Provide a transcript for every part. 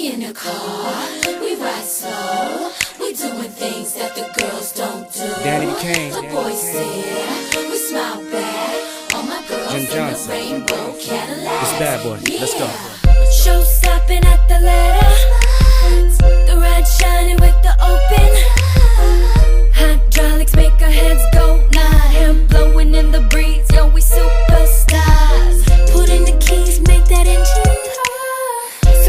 We in the car, we ride slow. We doing things that the girls don't do. Danny Kane. The boys stare, we smile back. All my girls Jim in Johnson. the rainbow Cadillac. It's Bad Boy. Let's go. Show stopping at the ladder. The ride shining with the open. Hydraulics make our heads go nod. Hair blowing in the breeze, yo, we superstars. Put in the keys, make that engine hum.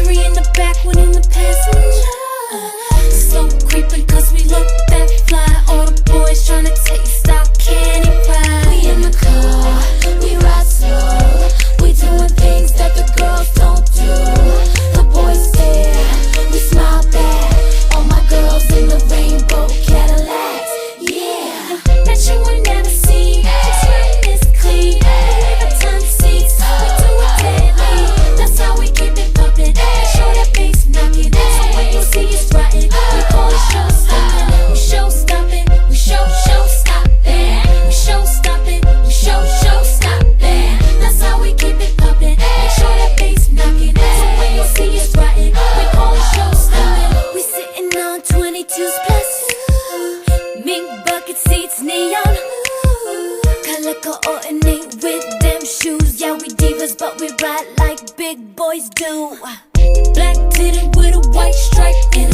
3 in the back, 1 in the passenger. Slow creeping cause we look that fly. All the boys tryna taste our candy pie. We in the car, we ride slow. We doing things that the girls don't do. The boys stare, we smile back. All my girls in the rainbow Cadillacs. Yeah, Bet you will never see. Just running is clean. Leave a ton of seats. We do it daily. That's how we keep it pumping. Make sure that bass knocking. So when you see us riding, we call it show stopping. We show stopping. We show stopping. We show stopping. We show stopping. That's how we keep it pumping. Make sure that bass knocking. So when you see us riding, we call it show stopping. We sitting on 22s plus. Mink bucket seats, neon. Color coordinate with them shoes. Yeah, we divas, but we ride like big boys do. Black titted with a white stripe in a